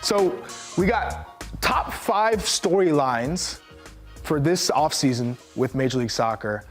So we got top 5 storylines for this offseason with Major League Soccer.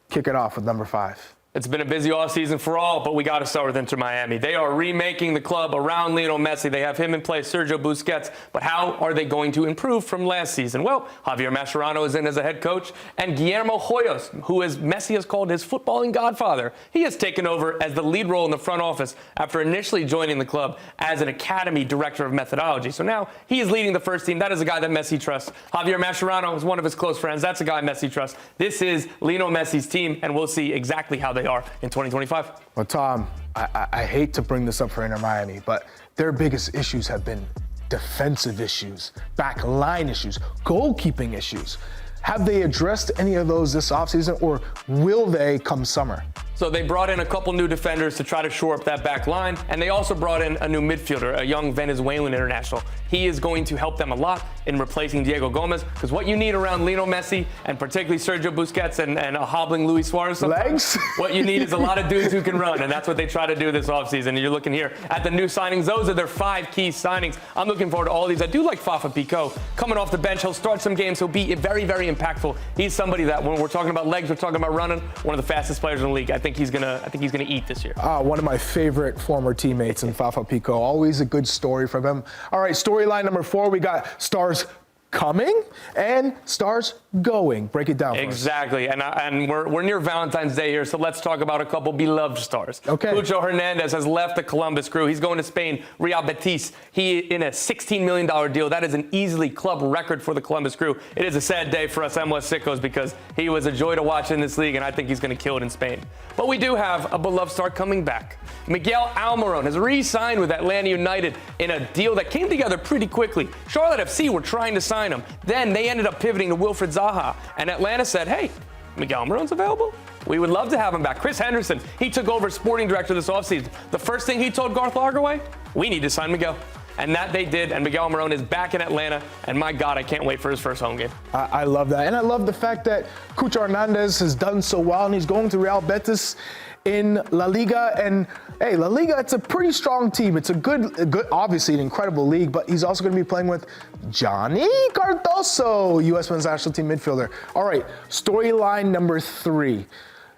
Kick it off with number 5. It's been a busy offseason for all, but we got to start with Inter Miami. They are remaking the club around Lionel Messi. They have him in place, Sergio Busquets. But how are they going to improve from last season? Well, Javier Mascherano is in as a head coach, and Guillermo Hoyos, who Messi has called his footballing godfather, he has taken over as the lead role in the front office after initially joining the club as an academy director of methodology. So now he is leading the first team. That is a guy that Messi trusts. Javier Mascherano is one of his close friends. That's a guy Messi trusts. This is Lionel Messi's team, and we'll see exactly how they are in 2025. Well, Tom, I hate to bring this up for Inter Miami, but their biggest issues have been defensive issues, back line issues, goalkeeping issues. Have they addressed any of those this offseason, or will they come summer? So they brought in a couple new defenders to try to shore up that back line, and they also brought in a new midfielder, a young Venezuelan international. He is going to help them a lot in replacing Diego Gomez, because what you need around Lionel Messi, and particularly Sergio Busquets and a hobbling Luis Suarez sometimes, what you need is a lot of dudes who can run, and that's what they try to do this offseason. And you're looking here at the new signings. Those are their 5 key signings. I'm looking forward to all these. I do like Fafa Picault. Coming off the bench, he'll start some games. He'll be very, very impactful. He's somebody that when we're talking about legs, we're talking about running, one of the fastest players in the league. I think he's gonna eat this year. One of my favorite former teammates in Fafa Picault. Always a good story from him. All right, storyline number 4, we got stars coming and stars going. Break it down. Exactly, and we're near Valentine's Day here, so let's talk about a couple beloved stars. Okay. Cucho Hernandez has left the Columbus Crew. He's going to Spain, Real Betis. He in a $16 million deal. That is an easily club record for the Columbus Crew. It is a sad day for us MLS sickos because he was a joy to watch in this league, and I think he's going to kill it in Spain. But we do have a beloved star coming back. Miguel Almiron has re-signed with Atlanta United in a deal that came together pretty quickly. Charlotte FC were trying to sign him. Then they ended up pivoting to Wilfried Zaha. And Atlanta said, hey, Miguel Almiron's available. We would love to have him back. Chris Henderson, he took over as sporting director this offseason. The first thing he told Garth Lagerwey, we need to sign Miguel. And that they did, and Miguel Almiron is back in Atlanta, and my God, I can't wait for his first home game. I love that. And I love the fact that Cucho Hernandez has done so well, and he's going to Real Betis in La Liga. And hey, La Liga, it's a pretty strong team. It's a good, obviously an incredible league, but he's also going to be playing with Johnny Cardoso, U.S. men's national team midfielder. All right, storyline number 3.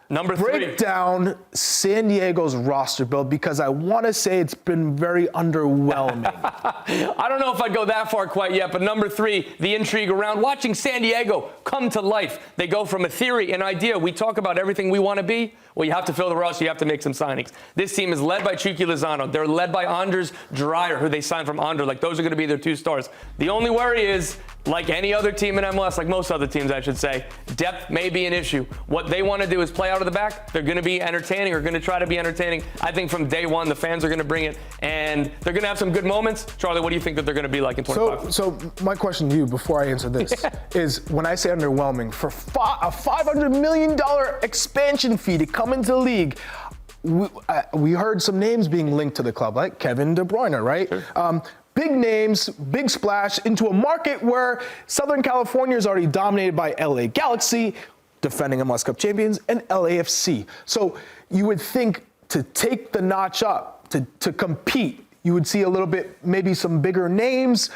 Break down San Diego's roster build, because I want to say it's been very underwhelming. I don't know if I'd go that far quite yet, but number 3, the intrigue around watching San Diego come to life. They go from a theory, an idea. We talk about everything we want to be. Well, you have to fill the roster. You have to make some signings. This team is led by Chucky Lozano. They're led by Anders Dreyer, who they signed from Anderlecht. Those are going to be their 2 stars. The only worry is, like any other team in MLS, like most other teams, I should say, depth may be an issue. What they want to do is play out of the back. They're going to be entertaining, or going to try to be entertaining. I think from day one, the fans are going to bring it, and they're going to have some good moments. Charlie, what do you think that they're going to be like in 25? So my question to you before I answer this is, when I say underwhelming, for a $500 million expansion fee to come into the league, we heard some names being linked to the club, like Kevin De Bruyne, right? Sure. Big names, big splash into a market where Southern California is already dominated by LA Galaxy, defending MLS Cup champions, and LAFC. So you would think to take the notch up, to compete, you would see a little bit, maybe some bigger names.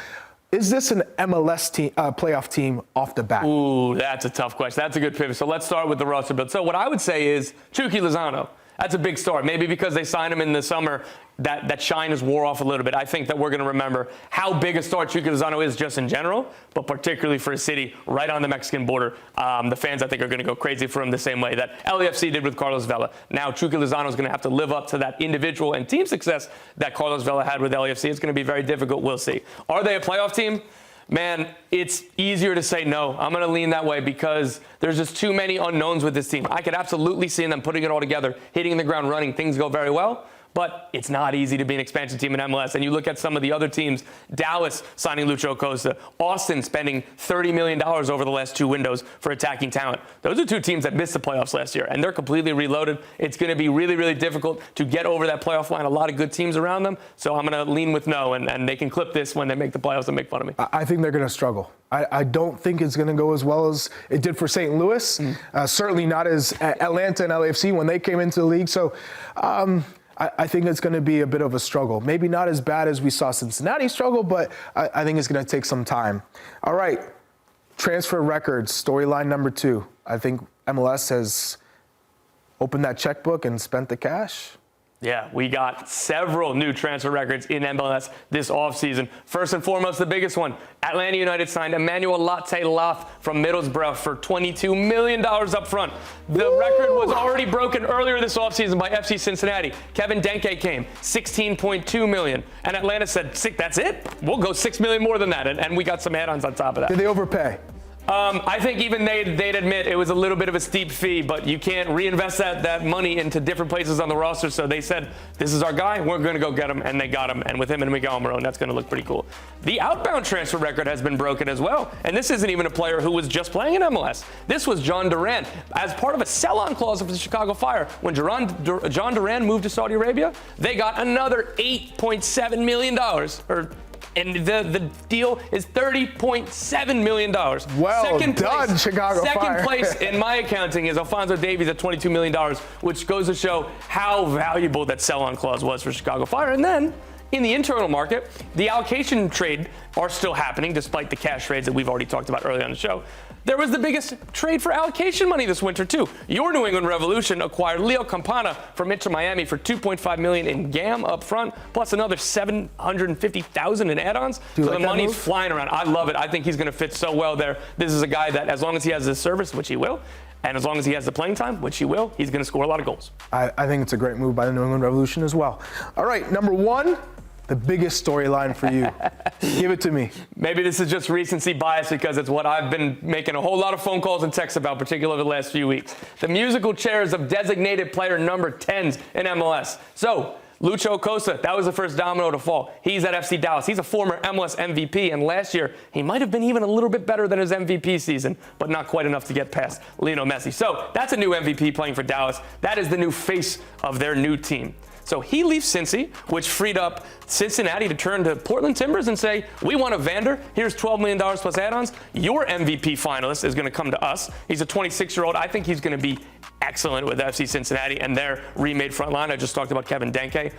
Is this an MLS team, playoff team off the bat? Ooh, that's a tough question. That's a good pivot. So let's start with the roster build. So what I would say is Chucky Lozano. That's a big star. Maybe because they signed him in the summer, that shine has wore off a little bit. I think that we're going to remember how big a star Chucky Lozano is just in general, but particularly for a city right on the Mexican border. The fans, I think, are going to go crazy for him the same way that LAFC did with Carlos Vela. Now, Chucky Lozano is going to have to live up to that individual and team success that Carlos Vela had with LAFC. It's going to be very difficult. We'll see. Are they a playoff team? Man, it's easier to say no. I'm going to lean that way because there's just too many unknowns with this team. I could absolutely see them putting it all together, hitting the ground running. Things go very well. But it's not easy to be an expansion team in MLS. And you look at some of the other teams, Dallas signing Lucho Acosta, Austin spending $30 million over the last 2 windows for attacking talent. Those are 2 teams that missed the playoffs last year, and they're completely reloaded. It's going to be really, really difficult to get over that playoff line. A lot of good teams around them. So I'm going to lean with no, and they can clip this when they make the playoffs and make fun of me. I think they're going to struggle. I don't think it's going to go as well as it did for St. Louis. Certainly not as Atlanta and LAFC when they came into the league. So I think it's going to be a bit of a struggle. Maybe not as bad as we saw Cincinnati struggle, but I think it's going to take some time. All right, transfer records, storyline number 2. I think MLS has opened that checkbook and spent the cash. Yeah, we got several new transfer records in MLS this offseason. First and foremost, the biggest one, Atlanta United signed Emmanuel Latte Lath from Middlesbrough for $22 million up front. The record was already broken earlier this offseason by FC Cincinnati. Kevin Denke came, $16.2 million. And Atlanta said, that's it? We'll go $6 million more than that. And we got some add-ons on top of that. Did they overpay? I think even they'd admit it was a little bit of a steep fee, but you can't reinvest that money into different places on the roster. So they said, this is our guy. We're going to go get him. And they got him. And with him and Miguel Almiron, that's going to look pretty cool. The outbound transfer record has been broken as well. And this isn't even a player who was just playing in MLS. This was John Duran. As part of a sell-on clause of the Chicago Fire, when John Duran moved to Saudi Arabia, they got another $8.7 million. And the deal is $30.7 million. Well done, Chicago Fire. Second place in my accounting is Alphonso Davies at $22 million, which goes to show how valuable that sell-on clause was for Chicago Fire. And then in the internal market, the allocation trade are still happening despite the cash trades that we've already talked about earlier on the show. There was the biggest trade for allocation money this winter, too. Your New England Revolution acquired Leo Campana from Inter Miami for $2.5 million in GAM up front, plus another $750,000 in add-ons. So the money's flying around. I love it. I think he's going to fit so well there. This is a guy that, as long as he has his service, which he will, and as long as he has the playing time, which he will, he's going to score a lot of goals. I think it's a great move by the New England Revolution as well. All right, number 1. The biggest storyline for you. Give it to me. Maybe this is just recency bias because it's what I've been making a whole lot of phone calls and texts about, particularly the last few weeks. The musical chairs of designated player number 10s in MLS. So, Lucho Acosta, that was the first domino to fall. He's at FC Dallas. He's a former MLS MVP, and last year he might have been even a little bit better than his MVP season, but not quite enough to get past Lionel Messi. So that's a new MVP playing for Dallas. That is the new face of their new team. So he leaves Cincy, which freed up Cincinnati to turn to Portland Timbers and say, we want Evander. Here's $12 million plus add-ons. Your MVP finalist is going to come to us. He's a 26-year-old. I think he's going to be excellent with FC Cincinnati and their remade front line. I just talked about Kevin Denke.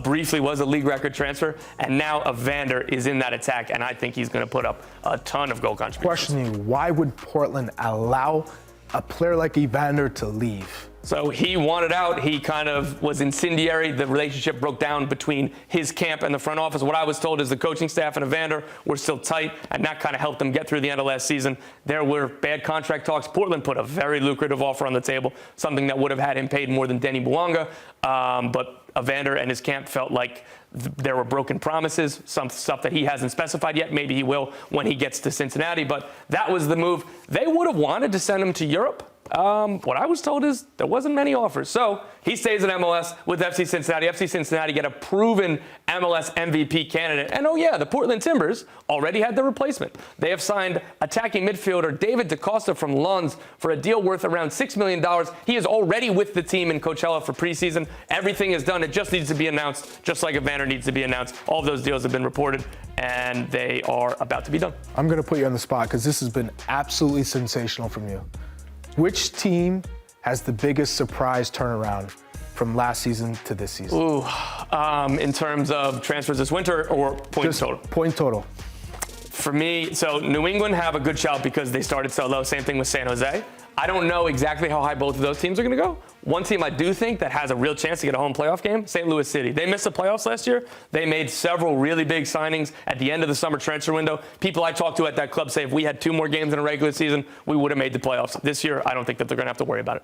Briefly was a league record transfer, and now Evander is in that attack, and I think he's going to put up a ton of goal contributions. Questioning, why would Portland allow a player like Evander to leave? So he wanted out. He kind of was incendiary. The relationship broke down between his camp and the front office. What I was told is the coaching staff and Evander were still tight, and that kind of helped them get through the end of last season. There were bad contract talks. Portland put a very lucrative offer on the table, something that would have had him paid more than Denny Bouanga. But Evander and his camp felt like there were broken promises, some stuff that he hasn't specified yet. Maybe he will when he gets to Cincinnati. But that was the move. They would have wanted to send him to Europe. What I was told is there wasn't many offers. So he stays in MLS with FC Cincinnati. FC Cincinnati get a proven MLS MVP candidate. And oh yeah, the Portland Timbers already had the replacement. They have signed attacking midfielder David DaCosta from Lens for a deal worth around $6 million. He is already with the team in Coachella for preseason. Everything is done. It just needs to be announced, just like Evander needs to be announced. All of those deals have been reported, and they are about to be done. I'm going to put you on the spot because this has been absolutely sensational from you. Which team has the biggest surprise turnaround from last season to this season? Ooh, in terms of transfers this winter or points total? Point total. For me, so New England have a good shout because they started so low. Same thing with San Jose. I don't know exactly how high both of those teams are going to go. One team I do think that has a real chance to get a home playoff game, St. Louis City. They missed the playoffs last year. They made several really big signings at the end of the summer transfer window. People I talked to at that club say if we had 2 more games in a regular season, we would have made the playoffs. This year, I don't think that they're going to have to worry about it.